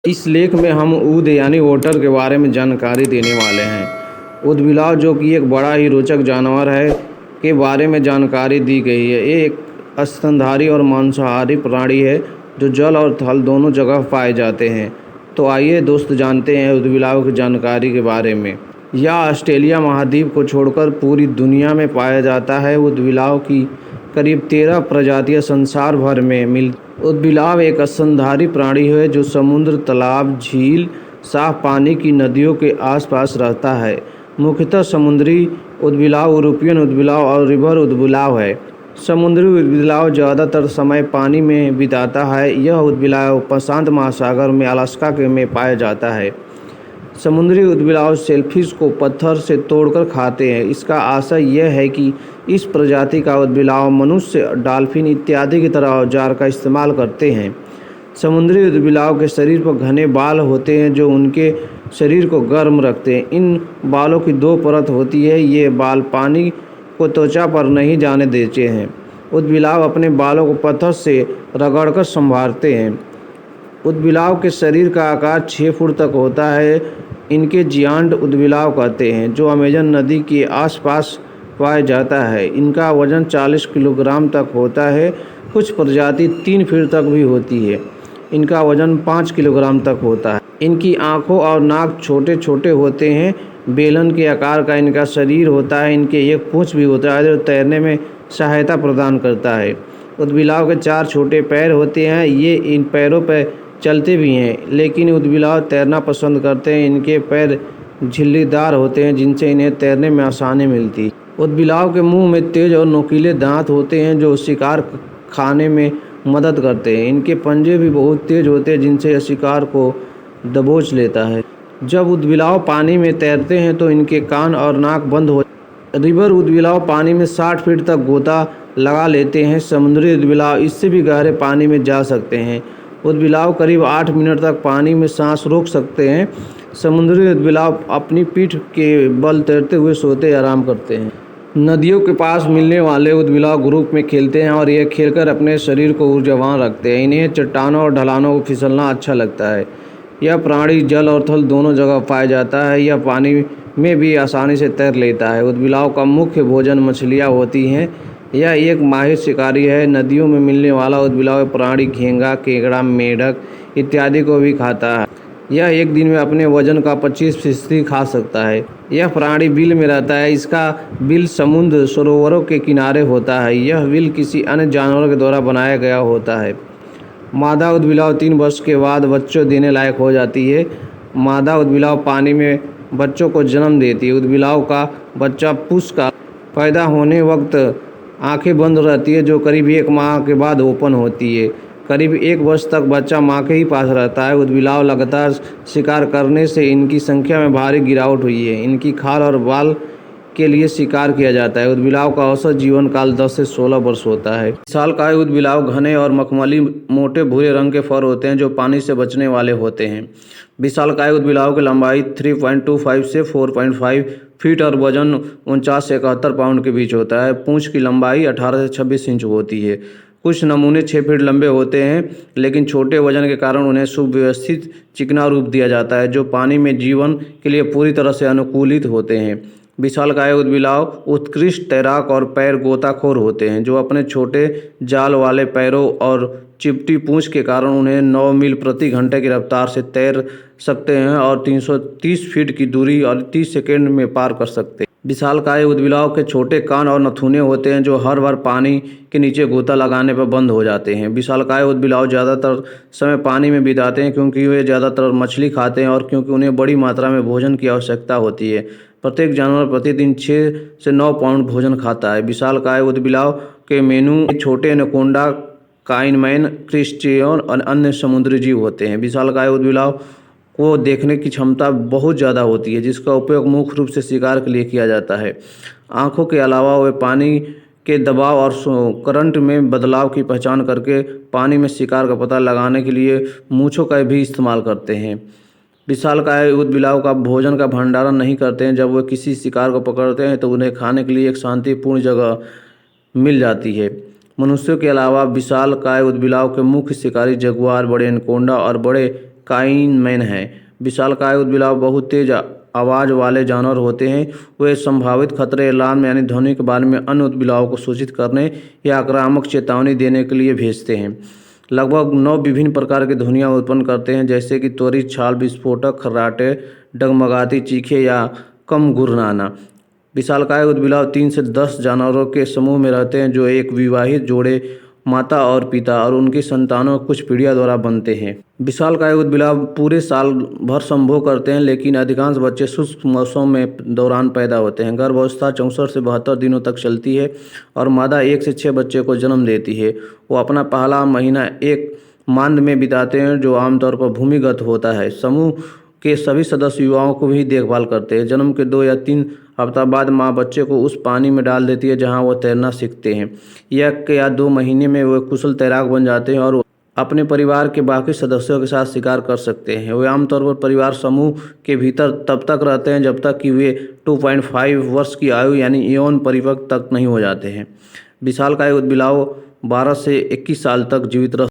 इस लेख में हम ऊद यानी ओटर के बारे में जानकारी देने वाले हैं। ऊदबिलाव जो कि एक बड़ा ही रोचक जानवर है के बारे में जानकारी दी गई है। ये एक स्तनधारी और मांसाहारी प्राणी है जो जल और थल दोनों जगह पाए जाते हैं। तो आइए दोस्त जानते हैं ऊदबिलाव की जानकारी के बारे में। यह ऑस्ट्रेलिया महाद्वीप को छोड़कर पूरी दुनिया में पाया जाता है। ऊदबिलाव की करीब 13 प्रजातियां संसार भर में ऊदबिलाव एक स्तनधारी प्राणी है जो समुद्र, तालाब, झील, साफ पानी की नदियों के आसपास रहता है। मुख्यतः समुद्री ऊदबिलाव, यूरोपियन ऊदबिलाव और रिवर ऊदबिलाव है। समुद्री ऊदबिलाव ज़्यादातर समय पानी में बिताता है। यह ऊदबिलाव प्रशांत महासागर में अलास्का में पाया जाता है। समुद्री ऊदबिलाव शेलफिश को पत्थर से तोड़कर खाते हैं। इसका आशय यह है कि इस प्रजाति का ऊदबिलाव मनुष्य, डॉल्फिन इत्यादि की तरह औजार का इस्तेमाल करते हैं। समुद्री ऊदबिलाव के शरीर पर घने बाल होते हैं जो उनके शरीर को गर्म रखते हैं। इन बालों की 2 परत होती है। ये बाल पानी को त्वचा पर नहीं जाने देते हैं। ऊदबिलाव अपने बालों को पत्थर से रगड़कर संभालते हैं। ऊदबिलाव के शरीर का आकार 6 फुट तक होता है। इनके जियांट ऊदबिलाव कहते हैं जो अमेजन नदी के आसपास पाया जाता है। इनका वजन 40 किलोग्राम तक होता है। कुछ प्रजाति 3 फीट तक भी होती है। इनका वजन 5 किलोग्राम तक होता है। इनकी आँखों और नाक छोटे छोटे होते हैं। बेलन के आकार का इनका शरीर होता है। इनके एक पूँछ भी होता है जो तैरने में सहायता प्रदान करता है। ऊदबिलाव के 4 छोटे पैर होते हैं। ये इन पैरों पर चलते भी हैं, लेकिन ऊदबिलाव तैरना पसंद करते हैं। इनके पैर झिल्लीदार होते हैं जिनसे इन्हें तैरने में आसानी मिलती है। ऊदबिलाव के मुंह में तेज और नुकीले दांत होते हैं जो शिकार खाने में मदद करते हैं। इनके पंजे भी बहुत तेज होते हैं जिनसे यह शिकार को दबोच लेता है। जब ऊदबिलाव पानी में तैरते हैं तो इनके कान और नाक बंद हो। रिवर ऊदबिलाव पानी में 60 फीट तक गोता लगा लेते हैं। समुद्री ऊदबिलाव इससे भी गहरे पानी में जा सकते हैं। ऊदबिलाव करीब 8 मिनट तक पानी में सांस रोक सकते हैं। समुद्री ऊदबिलाव अपनी पीठ के बल तैरते हुए सोते आराम करते हैं। नदियों के पास मिलने वाले ऊदबिलाव ग्रुप में खेलते हैं और यह खेलकर अपने शरीर को ऊर्जावान रखते हैं। इन्हें चट्टानों और ढलानों को फिसलना अच्छा लगता है। यह प्राणी जल और थल दोनों जगह पाया जाता है। यह पानी में भी आसानी से तैर लेता है। ऊदबिलाव का मुख्य भोजन मछलियाँ होती हैं। यह एक माहिर शिकारी है। नदियों में मिलने वाला ऊदबिलाव प्राणी घोंघा, केकड़ा, मेढक इत्यादि को भी खाता है। यह एक दिन में अपने वजन का 25% खा सकता है। यह प्राणी बिल में रहता है। इसका बिल समुद्र सरोवरों के किनारे होता है। यह बिल किसी अन्य जानवर के द्वारा बनाया गया होता है। मादा ऊदबिलाव 3 वर्ष के बाद बच्चों देने लायक हो जाती है। मादा ऊदबिलाव पानी में बच्चों को जन्म देती है। ऊदबिलाव का बच्चा पुष्प का पैदा होने वक्त आंखें बंद रहती है जो करीब 1 माह के बाद ओपन होती है। करीब 1 वर्ष तक बच्चा माँ के ही पास रहता है। ऊदबिलाव लगातार शिकार करने से इनकी संख्या में भारी गिरावट हुई है। इनकी खाल और बाल के लिए शिकार किया जाता है। ऊदबिलाव का औसत जीवन काल 10 से 16 वर्ष होता है। विशालकाय ऊदबिलाव घने और मखमली मोटे भूरे रंग के फर होते हैं जो पानी से बचने वाले होते हैं। विशालकाय ऊदबिलाव की लंबाई 3.25 से 4.5 फीट और वजन 49 से 71 पाउंड के बीच होता है। पूंछ की लंबाई 18 से 26 इंच होती है। कुछ नमूने 6 फीट लंबे होते हैं, लेकिन छोटे वजन के कारण उन्हें सुव्यवस्थित चिकना रूप दिया जाता है जो पानी में जीवन के लिए पूरी तरह से अनुकूलित होते हैं। विशालकाय ऊदबिलाव उत्कृष्ट तैराक और पैर गोताखोर होते हैं जो अपने छोटे जाल वाले पैरों और चिपटी पूंछ के कारण उन्हें 9 मील प्रति घंटे की रफ्तार से तैर सकते हैं और 330 फीट की दूरी और 30 सेकंड में पार कर सकते हैं। विशालकाय ऊदबिलाव के छोटे कान और नथुने होते हैं जो हर बार पानी के नीचे गोता लगाने पर बंद हो जाते हैं। विशालकाय ऊदबिलाव ज़्यादातर समय पानी में बिताते हैं क्योंकि वे ज़्यादातर मछली खाते हैं और क्योंकि उन्हें बड़ी मात्रा में भोजन की आवश्यकता होती है। प्रत्येक जानवर प्रतिदिन 6 से 9 पाउंड भोजन खाता है। विशालकाय ऊदबिलाव के मेनू छोटे एनाकोंडा, काइनमैन, क्रस्टेशियन और अन्य समुद्री जीव होते हैं। विशालकाय ऊदबिलाव को देखने की क्षमता बहुत ज़्यादा होती है जिसका उपयोग मुख्य रूप से शिकार के लिए किया जाता है। आँखों के अलावा वे पानी के दबाव और करंट में बदलाव की पहचान करके पानी में शिकार का पता लगाने के लिए मूंछों का भी इस्तेमाल करते हैं। विशालकाय ऊदबिलाव का भोजन का भंडारण नहीं करते हैं। जब वे किसी शिकार को पकड़ते हैं तो उन्हें खाने के लिए एक शांतिपूर्ण जगह मिल जाती है। मनुष्यों के अलावा विशालकाय ऊदबिलाव के मुख्य शिकारी जगुआर, बड़े एनाकोंडा और बड़े काइनमैन है। विशालकाय ऊदबिलाव बहुत तेज आवाज़ वाले जानवर होते हैं। वे संभावित खतरे अलार्म यानी ध्वनि के बारे में अन्य ऊदबिलाव को सूचित करने या आक्रामक चेतावनी देने के लिए भेजते हैं। लगभग 9 विभिन्न प्रकार की ध्वनियाँ उत्पन्न करते हैं, जैसे कि त्वरित, छाल, विस्फोटक, खर्राटे, डगमगाती चीखें या कम गुर्राना। विशालकाय ऊदबिलाव 3 से 10 जानवरों के समूह में रहते हैं, जो एक विवाहित जोड़े, माता और पिता और उनकी संतानों कुछ पीढ़ियों द्वारा बनते हैं। विशालकाय ऊदबिलाव पूरे साल भर संभोग करते हैं, लेकिन अधिकांश बच्चे शुष्क मौसम में दौरान पैदा होते हैं। गर्भावस्था 64 से 72 दिनों तक चलती है और मादा 1 से 6 बच्चे को जन्म देती है। वो अपना पहला महीना एक मांद में बिताते हैं, जो आमतौर पर भूमिगत होता है। समूह के सभी सदस्य युवाओं को भी देखभाल करते हैं। जन्म के 2 या 3 हफ्ता बाद माँ बच्चे को उस पानी में डाल देती है जहाँ वो तैरना सीखते हैं। 1 या 2 महीने में वे कुशल तैराक बन जाते हैं और अपने परिवार के बाकी सदस्यों के साथ शिकार कर सकते हैं। वे आमतौर पर परिवार समूह के भीतर तब तक रहते हैं जब तक कि वे 2.5 वर्ष की आयु यानी यौन परिपक्व तक नहीं हो जाते हैं। विशालकाय ऊदबिलाव 12 से 21 साल तक जीवित रह